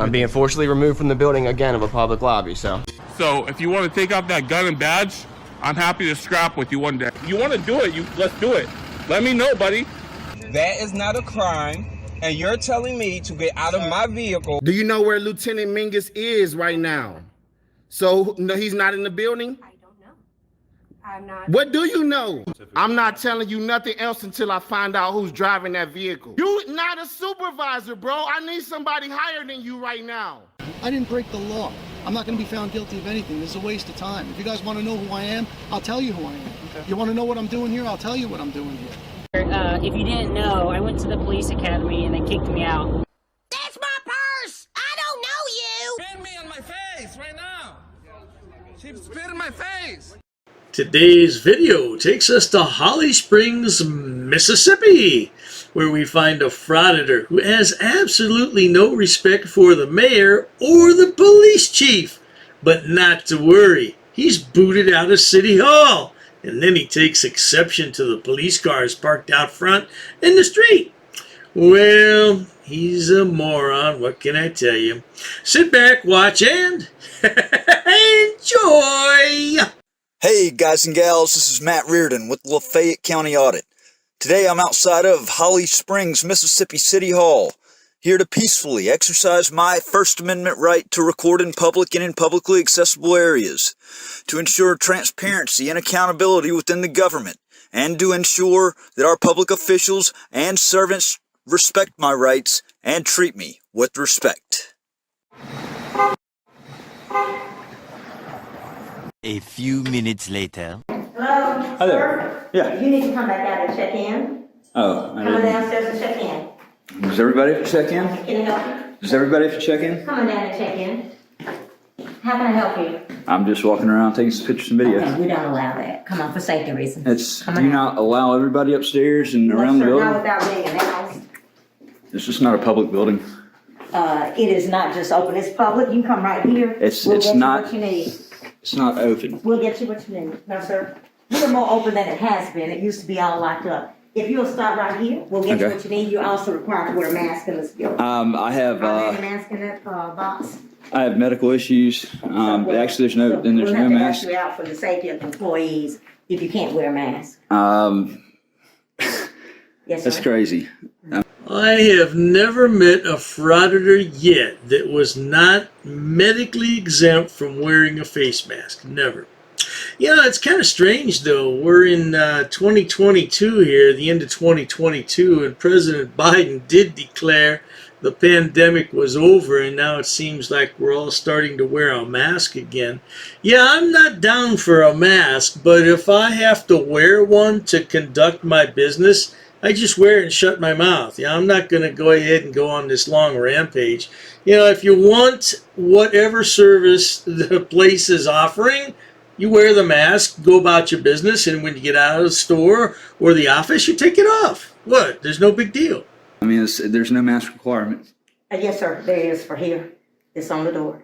I'm being forcibly removed from the building again of a public lobby, so if you want to take out that gun and badge, I'm happy to scrap with you one day. You want to do it, let's do it. Let me know, buddy. That is not a crime, and you're telling me to get out of my vehicle. Do you know where Lieutenant Mingus is right now? So no, he's not in the building? I don't know. I'm not. What do you know? I'm not telling you nothing else until I find out who's driving that vehicle. You not a supervisor, bro. I need somebody higher than you right now. I didn't break the law. I'm not going to be found guilty of anything. This is a waste of time. If you guys want to know who I am, I'll tell you who I am. Okay. You want to know what I'm doing here? I'll tell you what I'm doing here. If you didn't know, I went to the police academy and they kicked me out. That's my purse! I don't know you! Spit me on my face right now! She spit in my face! Today's video takes us to Holly Springs, Mississippi, where we find a frauditor who has absolutely no respect for the mayor or the police chief. But not to worry, he's booted out of City Hall, and then he takes exception to the police cars parked out front in the street. Well, he's a moron, what can I tell you? Sit back, watch, and enjoy! Hey guys and gals, this is Matt Reardon with Lafayette County Audit. Today I'm outside of Holly Springs, Mississippi City Hall, here to peacefully exercise my First Amendment right to record in public and in publicly accessible areas, to ensure transparency and accountability within the government, and to ensure that our public officials and servants respect my rights and treat me with respect. A few minutes later. Hello? Hi there. Yeah. You need to come back out and check in. Oh, Come on downstairs and check in. Does everybody have to check in? Can I help you? Does everybody have to check in? Come on down and check in. How can I help you? I'm just walking around taking some pictures and videos. Okay, we don't allow that. Come on, for safety reasons. Do you not allow everybody upstairs and around the building? Not without being announced. It's just not a public building. It is not just open, it's public. You can come right here. It's We'll get not- you what you need. It's not open. We'll get you what you need. No, sir. We're more open than it has been. It used to be all locked up. If you'll stop right here, we'll get you Okay. what you need. You're also required to wear a mask in this building. I have Are there any masks in that box? medical issues. Actually, there's no We'll have to mask. ask you out for the safety of employees if you can't wear a mask. Yes, That's sir. crazy. I have never met a frauditor yet that was not medically exempt from wearing a face mask. Never. You know, it's kind of strange though. We're in 2022 here, the end of 2022, and President Biden did declare the pandemic was over, and now it seems like we're all starting to wear a mask again. Yeah, I'm not down for a mask, but if I have to wear one to conduct my business, I just wear it and shut my mouth. Yeah, I'm not going to go ahead and go on this long rampage. You know, if you want whatever service the place is offering, you wear the mask, go about your business, and when you get out of the store or the office, you take it off. What? There's no big deal. I mean, there's no mask requirement. Yes, sir. There is for here. It's on the door.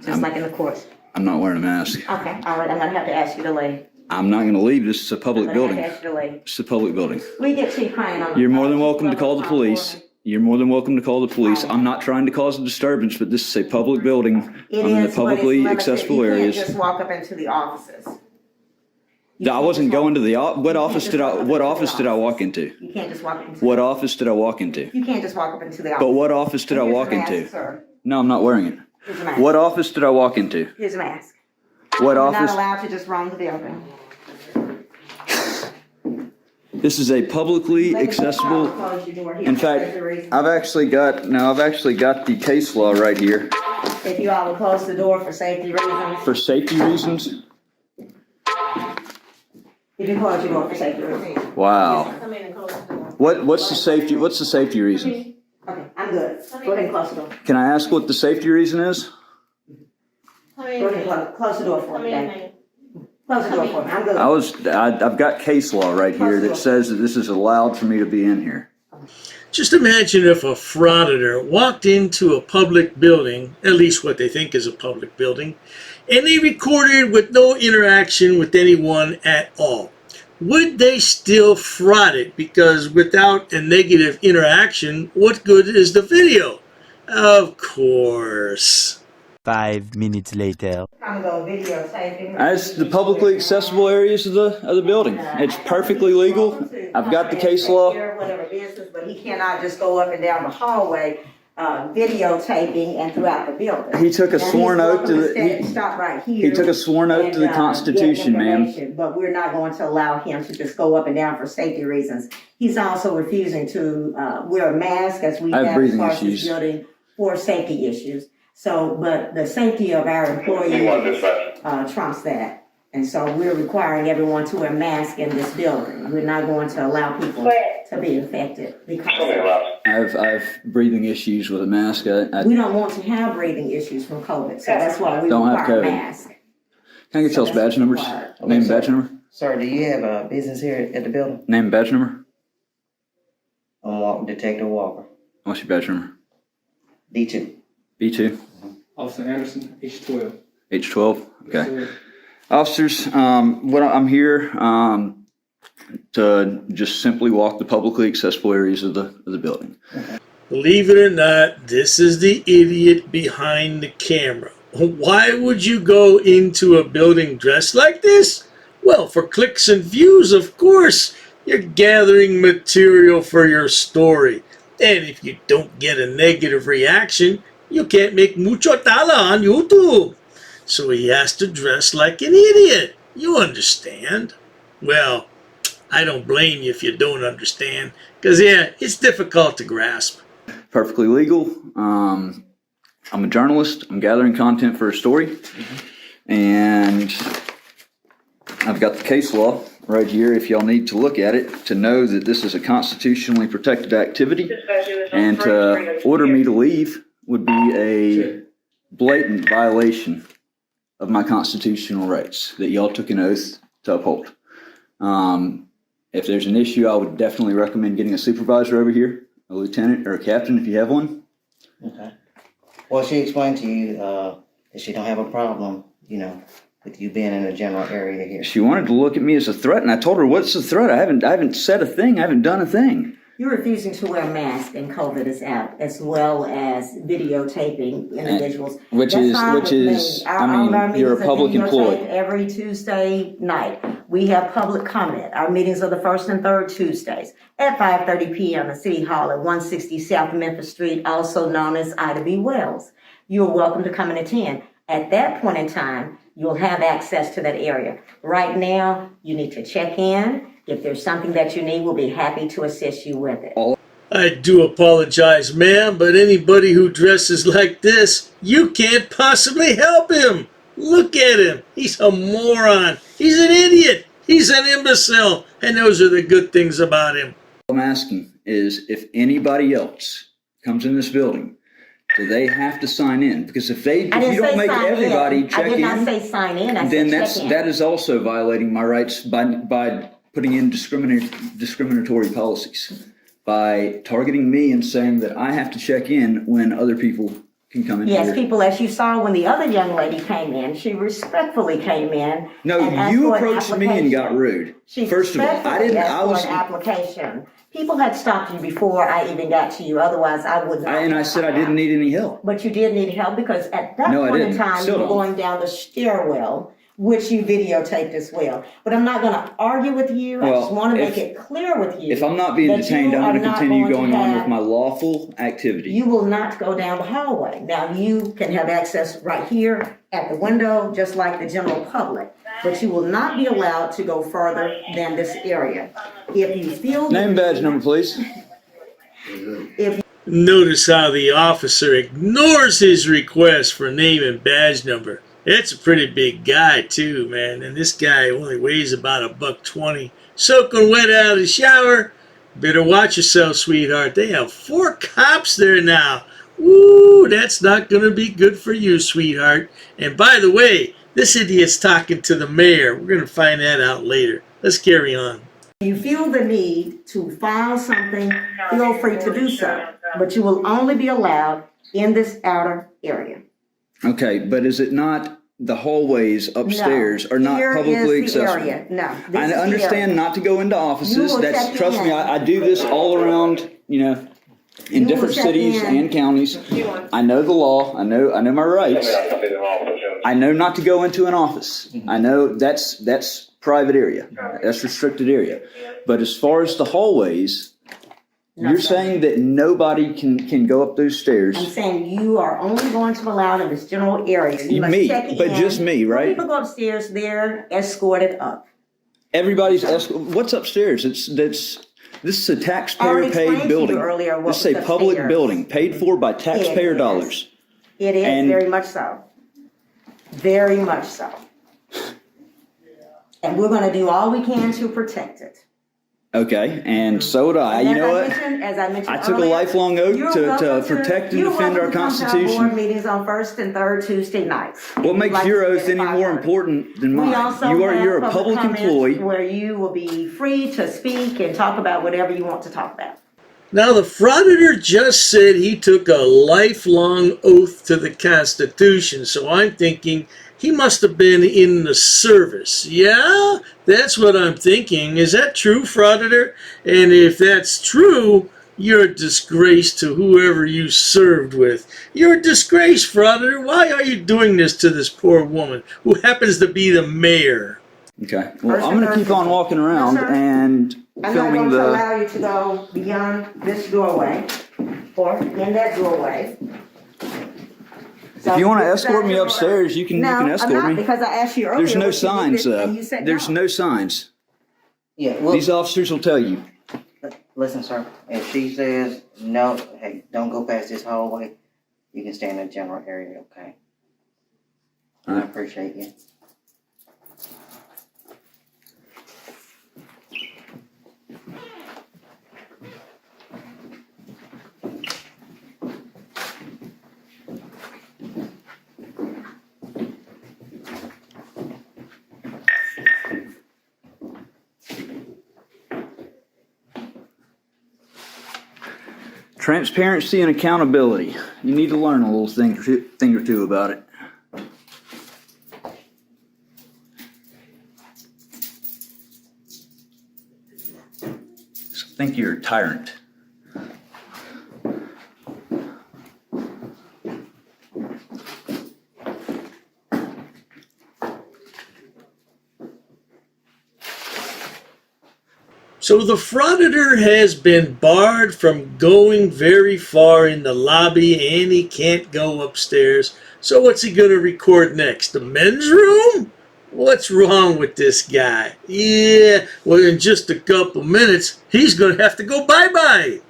Just like in the courts. I'm not wearing a mask. Okay. All right. I'm going to have to ask you to leave. I'm not going to leave. This is a public I'm building. going to have to ask you to leave. It's a public building. We get Chief Crane on. You're more than welcome to call the police. You're more than welcome to call the police. I'm not trying to cause a disturbance, but this is a public building. It I'm in the is, but it's publicly limited. accessible You areas. can't just walk up into the offices. I wasn't going to the what office did I walk into? You can't just walk into. What office did I walk into? You can't just walk up into the office. But what office did I Here's walk your mask, into? Sir. No, I'm not wearing it. Here's your mask. What office did I walk into? Here's a mask. What You're office? not allowed to just roam the building. This is a publicly accessible. Close your door here In for fact, safety reasons. I've actually got the case law right here. If you all will close the door for safety reasons. For safety reasons. If you close your door for safety reasons. Wow. Come in and close the door. What's the safety reason? Okay, I'm good. Go ahead and close the door. Can I ask what the safety reason is? Go ahead and close the door for me, Dave. Close the door for me. I'm good. I've got case law right here that says that this is allowed for me to be in here. Just imagine if a frauditor walked into a public building, at least what they think is a public building, and they recorded with no interaction with anyone at all. Would they still fraud it? Because without a negative interaction, what good is the video? Of course. 5 minutes later. I'm gonna videotape. As the publicly accessible areas of the building. It's perfectly legal. I've got the case law. Whatever business, but he cannot just go up and down the hallway videotaping and throughout the building. He took a sworn oath to the. Stop right here. He took a sworn oath to the Constitution, ma'am. But we're not going to allow him to just go up and down for safety reasons. He's also refusing to wear a mask as we have as far as this building for safety issues. So, but the safety of our employees trumps that. And so we're requiring everyone to wear masks in this building. We're not going to allow people to be infected because I've breathing issues with a mask. we don't want to have breathing issues from COVID. So that's why we Don't have require a COVID. mask. Can I get y'all's badge numbers? Name and badge number? Sir, do you have a business here at the building? Name and badge number? I'm Detective Walker. What's your badge number? D2. B2? Officer Anderson, H12. H12? Okay. Officers, I'm here to just simply walk the publicly accessible areas of the building. Believe it or not, this is the idiot behind the camera. Why would you go into a building dressed like this? Well, for clicks and views, of course. You're gathering material for your story. And if you don't get a negative reaction, you can't make mucho tala on YouTube. So he has to dress like an idiot. You understand? Well, I don't blame you if you don't understand. Because, yeah, it's difficult to grasp. Perfectly legal. I'm a journalist. I'm gathering content for a story. And I've got the case law right here if y'all need to look at it to know that this is a constitutionally protected activity. And to order me to leave would be a blatant violation of my constitutional rights that y'all took an oath to uphold. If there's an issue, I would definitely recommend getting a supervisor over here, a lieutenant or a captain if you have one. Okay. Well, she explained to you that she don't have a problem, with you being in a general area here. She wanted to look at me as a threat, and I told her, "What's the threat? I haven't said a thing. I haven't done a thing." You're refusing to wear a mask and COVID is out, as well as videotaping individuals. Which is, you're a public employee. Every Tuesday night, we have public comment. Our meetings are the first and third Tuesdays at 5:30 p.m. at City Hall at 160 South Memphis Street, also known as Ida B. Wells. You're welcome to come and attend. At that point in time, you'll have access to that area. Right now, you need to check in. If there's something that you need, we'll be happy to assist you with it. I do apologize, ma'am, but anybody who dresses like this, you can't possibly help him. Look at him. He's a moron. He's an idiot. He's an imbecile. And those are the good things about him. All I'm asking is if anybody else comes in this building, do they have to sign in? Because if you don't make everybody check in, I did not say sign in. I then said check in. that is also violating my rights by putting in discriminatory policies, by targeting me and saying that I have to check in when other people can come in here. Yes, people, as you saw when the other young lady came in, she respectfully came in. No, you approached me and got rude. First of all, I was an application. People had stopped you before I even got to you. Otherwise, I would not. And I said I didn't need any help. But you did need help because at that point in time, you were going down the stairwell, which you videotaped as well. But I'm not going to argue with you. I just want to make it clear with you. If I'm not being detained, I'm going to continue going on with my lawful activity. You will not go down the hallway. Now, you can have access right here at the window, just like the general public. But you will not be allowed to go further than this area. If you feel... Name and badge number, please. Notice how the officer ignores his request for name and badge number. It's a pretty big guy too, man. And this guy only weighs about $120. Soaking wet out of the shower. Better watch yourself, sweetheart. They have 4 cops there now. Woo, that's not going to be good for you, sweetheart. And by the way, this idiot's talking to the mayor. We're going to find that out later. Let's carry on. If you feel the need to file something, feel free to do so. But you will only be allowed in this outer area. Okay, but is it not the hallways upstairs are not publicly accessible? No. I understand not to go into offices. Trust me, I do this all around, in You different will check cities in. and counties. I know the law. I know my rights. I know not to go into an office. I know that's private area. That's restricted area. But as far as the hallways, you're saying that nobody can go up those stairs. I'm saying you are only going to allow in this general area. You must Me, check but in. just me, right? When people go upstairs, they're escorted up. Everybody's what's upstairs? This is a taxpayer paid building. Earlier what This is a was public upstairs. building paid for by taxpayer It is. dollars. It is, And- very much so. Very much so. And we're gonna do all we can to protect it. Okay, and so would I. And You know what? As I mentioned I took a earlier, lifelong oath you're to welcome protect and you're defend our welcome to come to our Constitution. board meetings on first and third Tuesday nights. What makes Like your to oath get any at more 5:30. important than We mine? also You're a have public comments employee. where you will be free to speak and talk about whatever you want to talk about. Now, the Frauditor just said he took a lifelong oath to the Constitution, so I'm thinking he must have been in the service. Yeah, that's what I'm thinking. Is that true, Frauditor? And if that's true, you're a disgrace to whoever you served with. You're a disgrace, Frauditor. Why are you doing this to this poor woman who happens to be the mayor? Okay, well, I'm going to keep on walking around and I'm not filming going to the... allow you to go beyond this doorway or in that doorway. If you want to escort me upstairs, you can escort I'm not, me. because I asked you earlier. There's no what you signs, did, and you said There's no signs. Yeah, well, These officers will tell you. listen, sir, if she says, no, hey, don't go past this hallway, you can stay in the general area, okay? I appreciate you. Transparency and accountability. You need to learn a little thing or two about it. So I think you're a tyrant. So the Frauditor has been barred from going very far in the lobby, and he can't go upstairs. So what's he going to record next? The men's room? What's wrong with this guy? Yeah, well, in just a couple minutes, he's going to have to go bye-bye.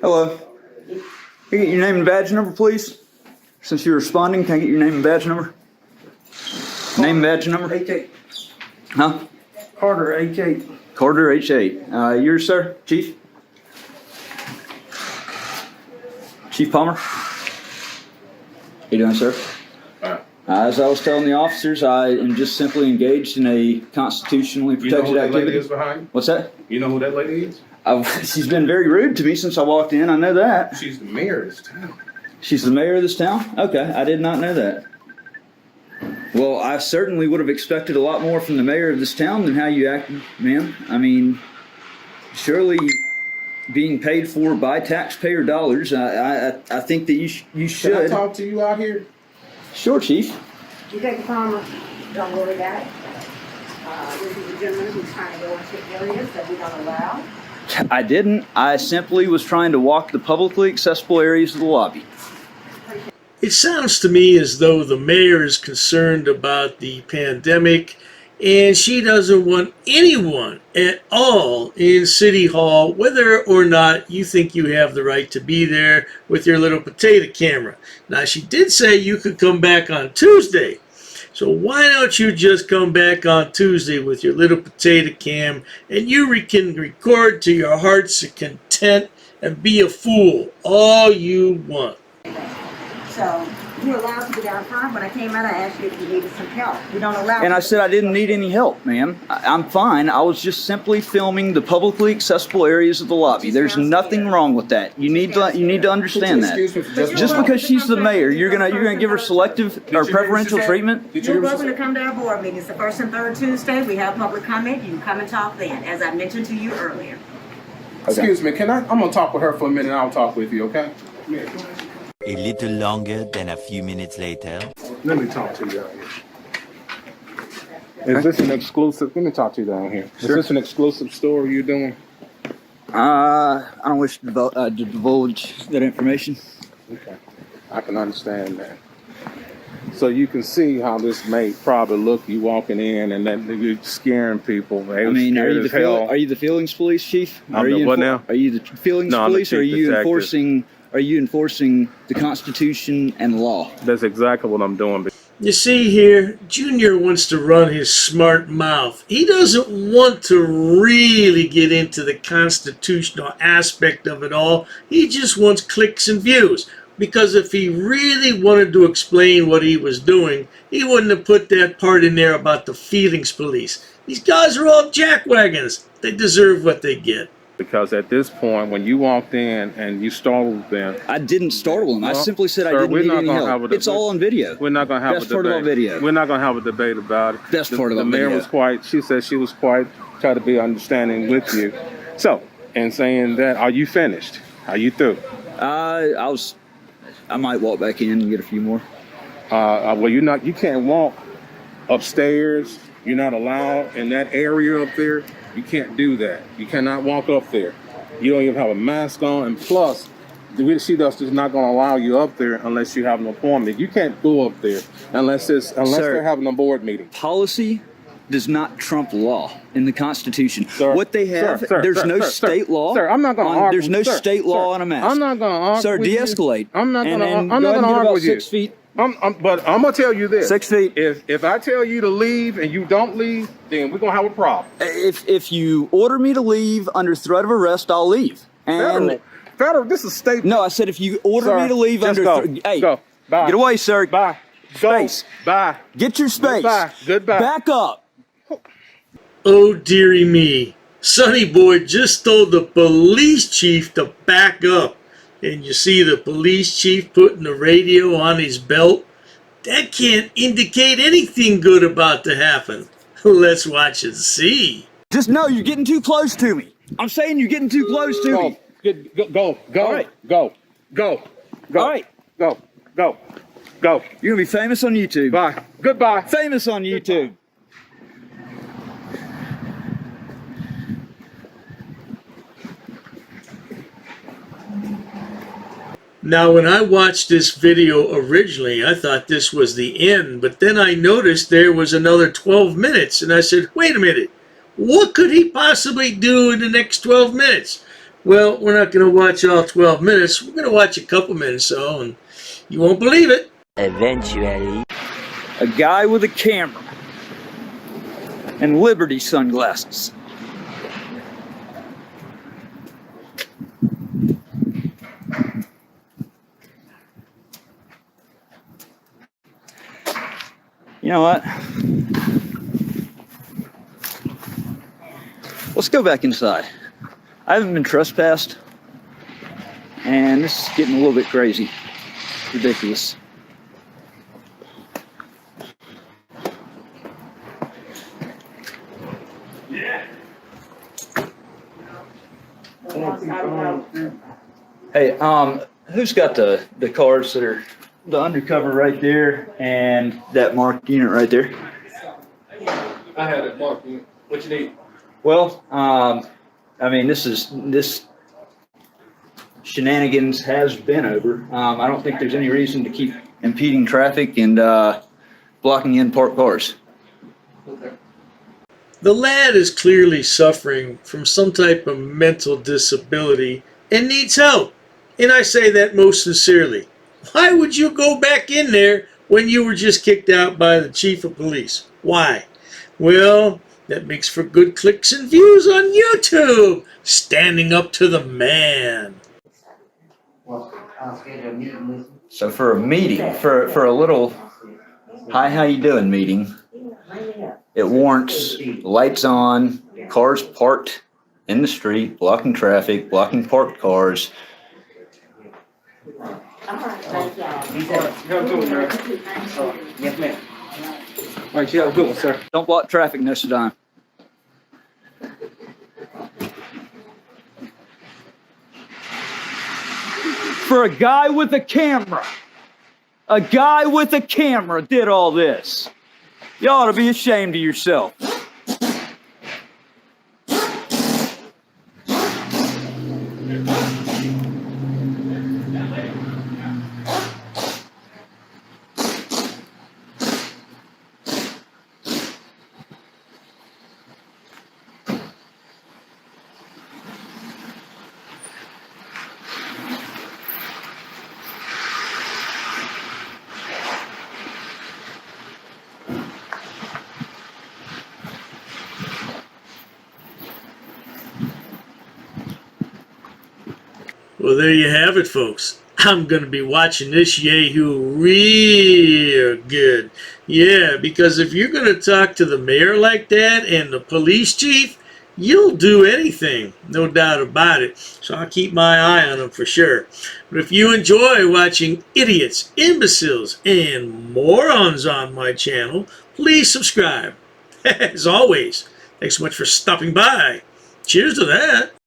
Hello. Can I get your name and badge number, please? Since you're responding, can I get your name and badge number? Name and badge number? H8. Huh? Carter, H8. Carter, H8. Yours, sir? Chief? Chief Palmer? How you doing, sir? As I was telling the officers, I am just simply engaged in a constitutionally protected activity. You know who that lady is behind? What's that? You know who that lady is? She's been very rude to me since I walked in. I know that. She's the mayor of this town. She's the mayor of this town? Okay, I did not know that. Well, I certainly would have expected a lot more from the mayor of this town than how you acted, ma'am. I mean, surely being paid for by taxpayer dollars, I think that you should. Can I talk to you out here? Sure, Chief. Detective Palmer, don't worry about it. This is a gentleman who's trying to go into areas that we don't allow. I didn't. I simply was trying to walk the publicly accessible areas of the lobby. It sounds to me as though the mayor is concerned about the pandemic, and she doesn't want anyone at all in City Hall, whether or not you think you have the right to be there with your little potato camera. Now, she did say you could come back on Tuesday. So why don't you just come back on Tuesday with your little potato cam, and you can record to your heart's content and be a fool all you want. So You're allowed to get out front. When I came out, I asked you if you needed some help. We don't allow. And I said I didn't need any help, ma'am. I'm fine. I was just simply filming the publicly accessible areas of the lobby. There's nothing wrong with that. You need to understand that. Just because she's the mayor, you're gonna give her selective or preferential treatment? You're welcome to come to our board meetings. The first and third Tuesdays, we have public comment. You can come and talk then, as I mentioned to you earlier. Excuse me, I'm gonna talk with her for a minute and I'll talk with you, okay? A little longer than a few minutes later. Let me talk to you down here. Is this an exclusive? Let me talk to you down here. Sure. Is this an exclusive story you're doing? I don't wish to divulge that information. Okay, I can understand that. So you can see how this may probably look you walking in and then you're scaring people. I mean, are you the feelings police, chief? Are you the feelings police, or are you enforcing? Are you enforcing the Constitution and law? That's exactly what I'm doing. You see here, Junior wants to run his smart mouth. He doesn't want to really get into the constitutional aspect of it all. He just wants clicks and views. Because if he really wanted to explain what he was doing, he wouldn't have put that part in there about the feelings police. These guys are all jackwagons. They deserve what they get. Because at this point, when you walked in and you startled them... I didn't startle them. I simply said I didn't need any help. It's all on video. We're not going to have a debate. Best part about video. We're not going to have a debate about it. Best part about video. The mayor was quite... She said she was quite... Try to be understanding with you. So, in saying that, are you finished? Are you through? I might walk back in and get a few more. Well, you can't walk upstairs. You're not allowed in that area up there. You can't do that. You cannot walk up there. You don't even have a mask on. And plus, she does is not going to allow you up there unless you have an appointment. You can't go up there unless they're having a board meeting. Policy does not trump law in the Constitution. Sir, what they have, there's no state law. Sir, I'm not going to argue. There's no state law on a mask. I'm not going to argue. Sir, de-escalate. I'm not going to argue with you. 6 feet. But I'm going to tell you this. 6 feet. If I tell you to leave and you don't leave, then we're going to have a problem. If you order me to leave under threat of arrest, I'll leave. And Federal, this is state. No, I said if you order me to leave under hey, go. Bye. Get away, sir. Bye. Space. Go. Bye. Get your space. Goodbye. Back up. Oh, dearie me. Sonny Boy just told the police chief to back up. And you see the police chief putting the radio on his belt? That can't indicate anything good about to happen. Let's watch and see. Just know you're getting too close to me. I'm saying you're getting too close to me. Go. All right. Go. All right. Go. You're going to be famous on YouTube. Bye. Goodbye. Famous on YouTube. Now, when I watched this video originally, I thought this was the end, but then I noticed there was another 12 minutes, and I said, wait a minute, what could he possibly do in the next 12 minutes? Well, we're not going to watch all 12 minutes. We're going to watch a couple minutes, so, and you won't believe it. Eventually. A guy with a camera and Liberty sunglasses. You know what? Let's go back inside. I haven't been trespassed, and this is getting a little bit crazy. Ridiculous. Hey, who's got the cards that are the undercover right there and that marked unit right there? I had it marked. What you need? Well, I mean, this shenanigans has been over. I don't think there's any reason to keep impeding traffic and blocking in parked cars. Okay. The lad is clearly suffering from some type of mental disability and needs help. And I say that most sincerely. Why would you go back in there when you were just kicked out by the chief of police? Why? Well, that makes for good clicks and views on YouTube. Standing up to the man. Well, I'll schedule a meeting with you. So for a meeting, for a little, hi, how you doing meeting, it warrants lights on, cars parked in the street, blocking traffic, blocking parked cars. Yes, ma'am. All right, you have a good one, sir. Don't block traffic next time. For a guy with a camera did all this. You ought to be ashamed of yourself. Well, there you have it, folks. I'm going to be watching this yahoo real good. Yeah, because if you're going to talk to the mayor like that and the police chief, you'll do anything, no doubt about it. So I'll keep my eye on them for sure. But if you enjoy watching idiots, imbeciles, and morons on my channel, please subscribe. As always, thanks so much for stopping by. Cheers to that.